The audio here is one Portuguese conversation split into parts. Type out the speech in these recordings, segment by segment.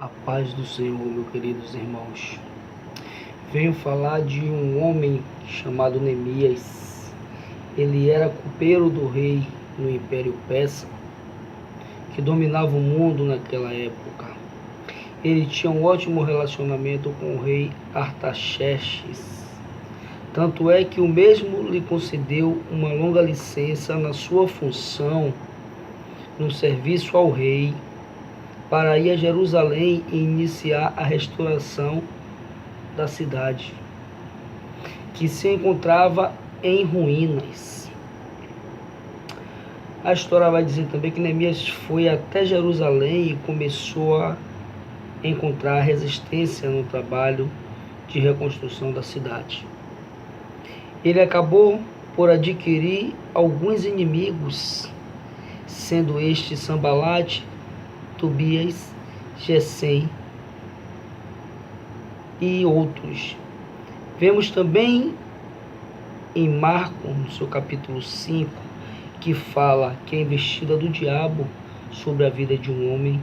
A paz do Senhor, meus queridos irmãos. Venho falar de um homem chamado Neemias. Ele era copeiro do rei no Império Persa, que dominava o mundo naquela época. Ele tinha um ótimo relacionamento com o rei Artaxerxes. Tanto é que o mesmo lhe concedeu uma longa licença na sua função no serviço ao rei, para ir a Jerusalém e iniciar a restauração da cidade, que se encontrava em ruínas. A história vai dizer também que Neemias foi até Jerusalém e começou a encontrar resistência no trabalho de reconstrução da cidade. Ele acabou por adquirir alguns inimigos, sendo este Sanbalate, Tobias, Gesem e outros. Vemos também em Marcos, no seu capítulo 5, que fala que a investida do diabo sobre a vida de um homem,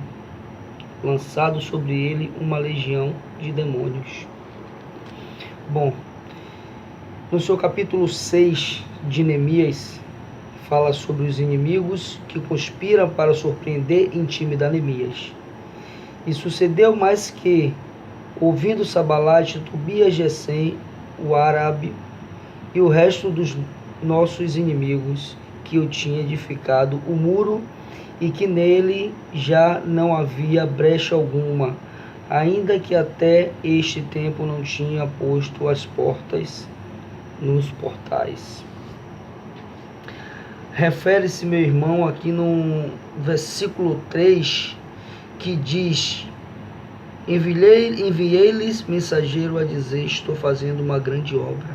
lançado sobre ele uma legião de demônios. Bom, no seu capítulo 6 de Neemias, fala sobre os inimigos que conspiram para surpreender e intimidar Neemias. E sucedeu mais que, ouvindo Sanbalate, Tobias, Gesem, o árabe e o resto dos nossos inimigos, que eu tinha edificado o muro e que nele já não havia brecha alguma, ainda que até este tempo não tinha posto as portas nos portais. Refere-se, meu irmão, aqui no versículo 3, que diz: enviei-lhes mensageiro a dizer, estou fazendo uma grande obra,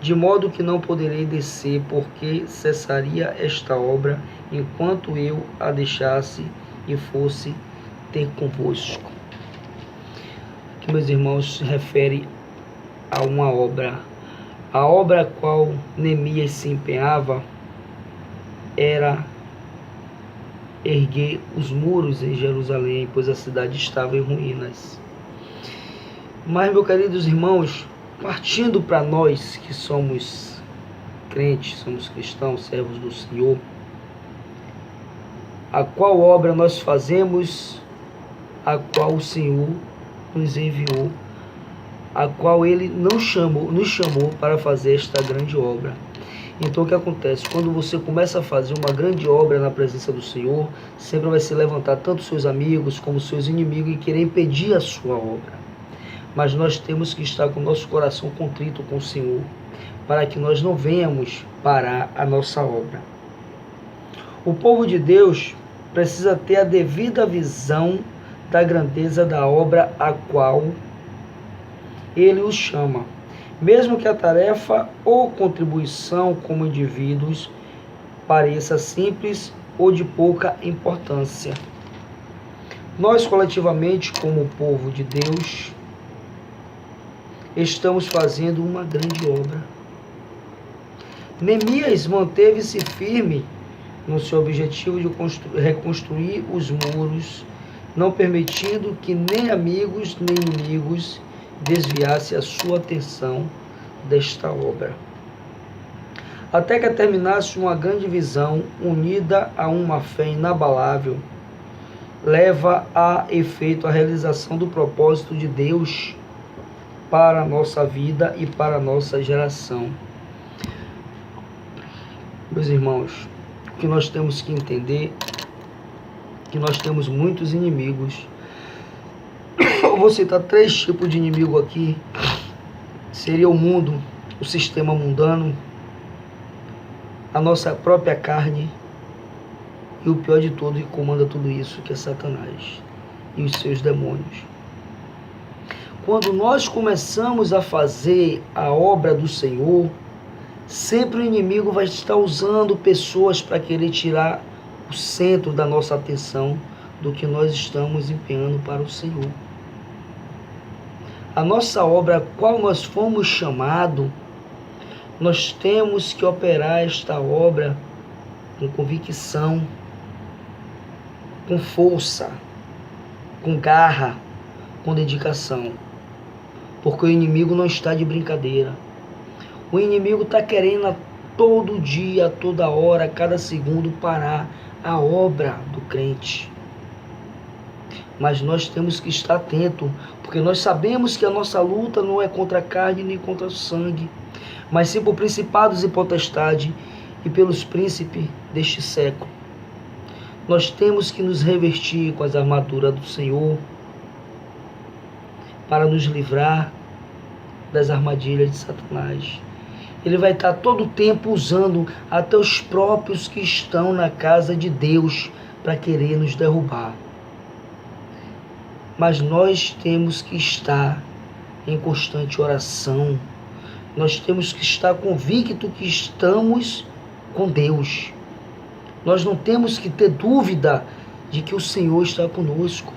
de modo que não poderei descer, porque cessaria esta obra, enquanto eu a deixasse e fosse ter convosco. Aqui, meus irmãos, se refere a uma obra. A obra a qual Neemias se empenhava era erguer os muros em Jerusalém, pois a cidade estava em ruínas. Mas, meus queridos irmãos, partindo para nós que somos crentes, somos cristãos, servos do Senhor, a qual obra nós fazemos, a qual o Senhor nos enviou, a qual Ele nos chamou para fazer esta grande obra. Então o que acontece? Quando você começa a fazer uma grande obra na presença do Senhor, sempre vai se levantar tanto seus amigos como seus inimigos e querer impedir a sua obra. Mas nós temos que estar com o nosso coração contrito com o Senhor, para que nós não venhamos parar a nossa obra. O povo de Deus precisa ter a devida visão da grandeza da obra a qual Ele os chama, mesmo que a tarefa ou contribuição como indivíduos pareça simples ou de pouca importância. Nós coletivamente, como povo de Deus, estamos fazendo uma grande obra. Neemias manteve-se firme no seu objetivo de reconstruir os muros, não permitindo que nem amigos nem inimigos desviasse a sua atenção desta obra. Até que terminasse uma grande visão, unida a uma fé inabalável, leva a efeito a realização do propósito de Deus para a nossa vida e para a nossa geração. Meus irmãos, o que nós temos que entender é que nós temos muitos inimigos. Eu vou citar 3 tipos de inimigo aqui. Seria o mundo, o sistema mundano, a nossa própria carne e o pior de tudo, que comanda tudo isso, que é Satanás e os seus demônios. Quando nós começamos a fazer a obra do Senhor, sempre o inimigo vai estar usando pessoas para querer tirar o centro da nossa atenção do que nós estamos empenhando para o Senhor. A nossa obra a qual nós fomos chamados, nós temos que operar esta obra com convicção, com força, com garra, com dedicação. Porque o inimigo não está de brincadeira. O inimigo está querendo a todo dia, a toda hora, a cada segundo parar a obra do crente. Mas nós temos que estar atento, porque nós sabemos que a nossa luta não é contra a carne nem contra o sangue, mas sim por principados e potestades e pelos príncipes deste século. Nós temos que nos revestir com as armaduras do Senhor para nos livrar das armadilhas de Satanás. Ele vai estar todo o tempo usando até os próprios que estão na casa de Deus para querer nos derrubar. Mas nós temos que estar em constante oração. Nós temos que estar convictos que estamos com Deus. Nós não temos que ter dúvida de que o Senhor está conosco.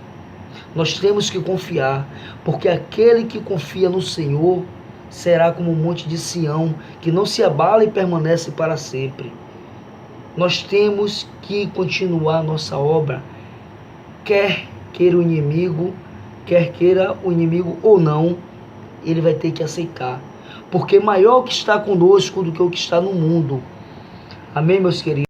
Nós temos que confiar, porque aquele que confia no Senhor será como um monte de Sião, que não se abala e permanece para sempre. Nós temos que continuar nossa obra, quer queira o inimigo ou não, ele vai ter que aceitar, porque maior o que está conosco do que o que está no mundo. Amém, meus queridos?